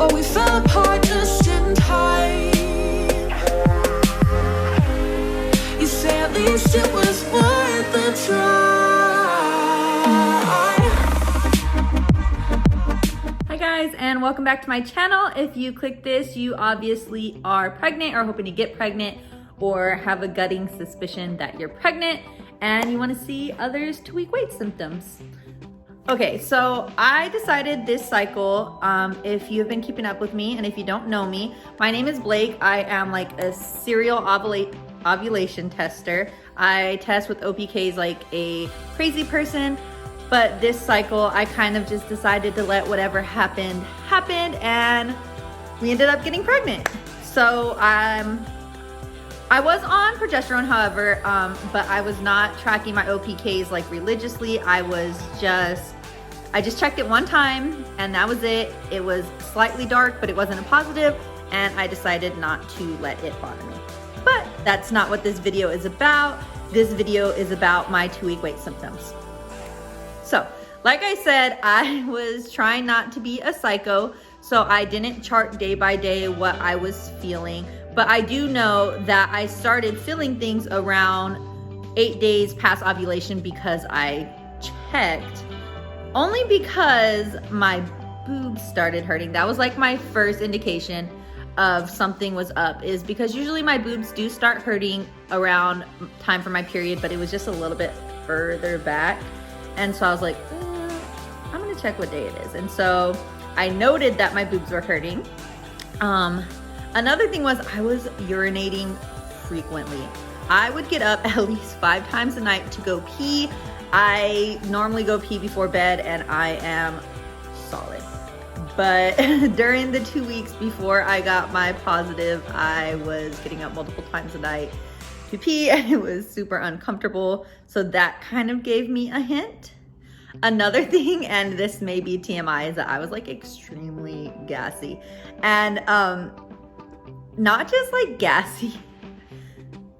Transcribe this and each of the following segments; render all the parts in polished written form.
Well, we fell apart just in time. You say at least it was worth the try. Hi guys, and welcome back to my channel. If you click this, you obviously are pregnant or hoping to get pregnant or have a gutting suspicion that you're pregnant and you want to see others' 2-week wait symptoms. Okay, so I decided this cycle, if you have been keeping up with me and if you don't know me, my name is Blake. I am like a serial ovulation tester. I test with OPKs like a crazy person, but this cycle I kind of just decided to let whatever happened and we ended up getting pregnant. So I was on progesterone, however, but I was not tracking my OPKs like religiously. I just checked it one time and that was it. It was slightly dark, but it wasn't a positive, and I decided not to let it bother me. But that's not what this video is about. This video is about my 2-week wait symptoms. So, like I said, I was trying not to be a psycho, so I didn't chart day by day what I was feeling. But I do know that I started feeling things around 8 days past ovulation because I checked, only because my boobs started hurting. That was like my first indication of something was up, is because usually my boobs do start hurting around time for my period, but it was just a little bit further back. And so I was like, I'm gonna check what day it is. And so I noted that my boobs were hurting. Another thing was I was urinating frequently. I would get up at least 5 times a night to go pee. I normally go pee before bed and I am solid. But during the 2 weeks before I got my positive, I was getting up multiple times a night to pee and it was super uncomfortable. So that kind of gave me a hint. Another thing, and this may be TMI, is that I was like extremely gassy. And not just like gassy,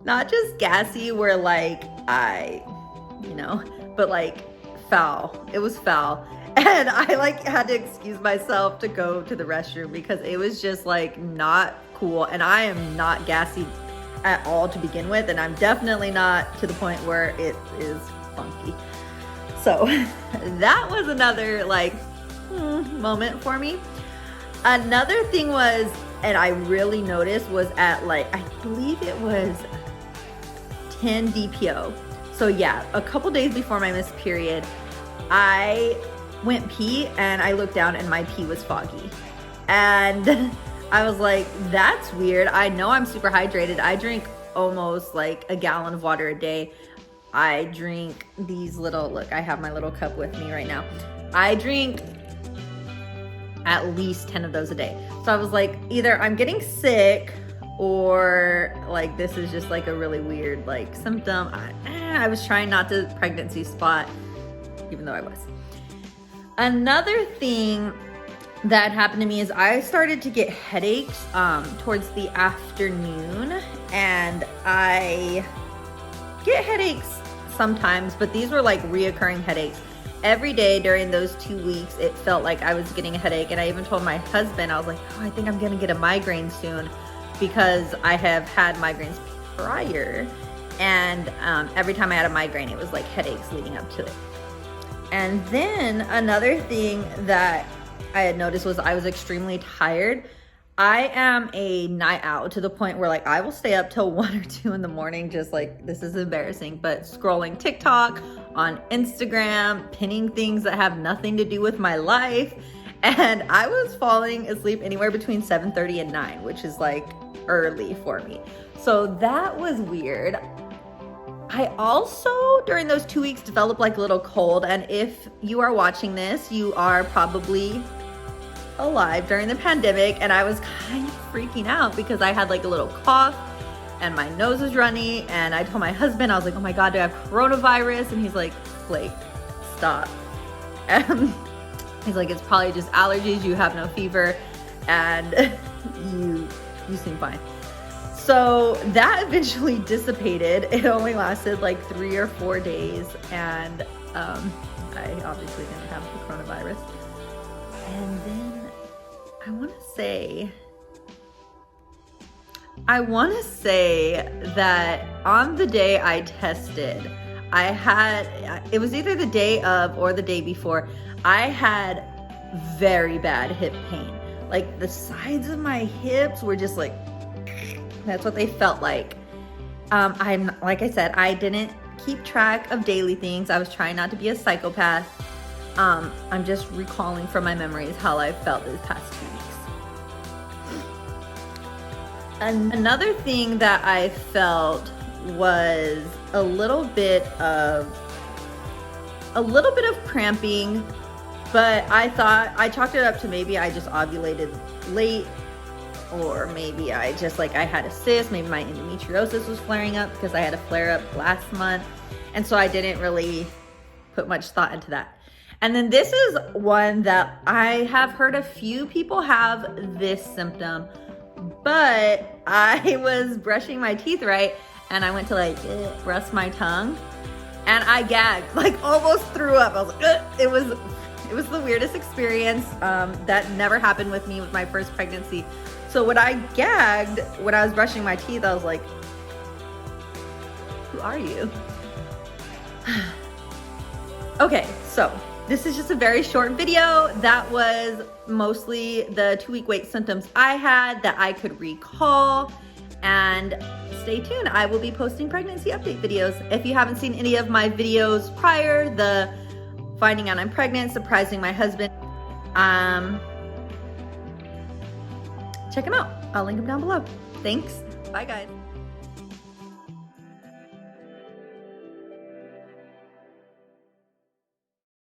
not just gassy where like but like foul. It was foul. And I like had to excuse myself to go to the restroom because it was just like not cool. And I am not gassy at all to begin with. And I'm definitely not to the point where it is funky. So that was another like moment for me. Another thing was, and I really noticed, was at like, I believe it was 10 DPO. So yeah, a couple days before my missed period, I went pee and I looked down and my pee was foggy. And I was like, that's weird. I know I'm super hydrated. I drink almost like a gallon of water a day. I drink these little, look, I have my little cup with me right now. I drink at least 10 of those a day. So I was like, either I'm getting sick or like this is just like a really weird like symptom. I was trying not to pregnancy spot, even though I was. Another thing that happened to me is I started to get headaches towards the afternoon, and I get headaches sometimes, but these were like reoccurring headaches. Every day during those 2 weeks, it felt like I was getting a headache. And I even told my husband, I was like, oh, I think I'm gonna get a migraine soon because I have had migraines prior. And every time I had a migraine, it was like headaches leading up to it. And then another thing that I had noticed was I was extremely tired. I am a night owl to the point where like I will stay up till 1 or 2 in the morning, just like, this is embarrassing, but scrolling TikTok, on Instagram, pinning things that have nothing to do with my life. And I was falling asleep anywhere between 7:30 and 9, which is like early for me. So that was weird. I also, during those 2 weeks, developed like a little cold. And if you are watching this, you are probably alive during the pandemic. And I was kind of freaking out because I had like a little cough and my nose was runny. And I told my husband, I was like, oh my God, do I have coronavirus? And he's like, Blake, stop. And he's like, it's probably just allergies. You have no fever and you seem fine. So that eventually dissipated. It only lasted like 3 or 4 days. And I obviously didn't have the coronavirus. And then I want to say that on the day I tested, it was either the day of or the day before, I had very bad hip pain. Like the sides of my hips were just like, that's what they felt like. Like I said, I didn't keep track of daily things. I was trying not to be a psychopath. I'm just recalling from my memories how I felt this past 2 weeks. And another thing that I felt was a little bit of cramping, but I chalked it up to maybe I just ovulated late, or maybe I had a cyst, maybe my endometriosis was flaring up because I had a flare up last month. And so I didn't really put much thought into that. And then this is one that I have heard a few people have this symptom, but I was brushing my teeth, right? And I went to brush my tongue and I gagged, like almost threw up. I was like, ugh. It was the weirdest experience. That never happened with me with my first pregnancy. So when I gagged, when I was brushing my teeth, I was like, who are you? Okay, so this is just a very short video. That was mostly the 2-week wait symptoms I had that I could recall. And stay tuned, I will be posting pregnancy update videos. If you haven't seen any of my videos prior, the finding out I'm pregnant, surprising my husband, check them out. I'll link them down below. Thanks. Bye, guys.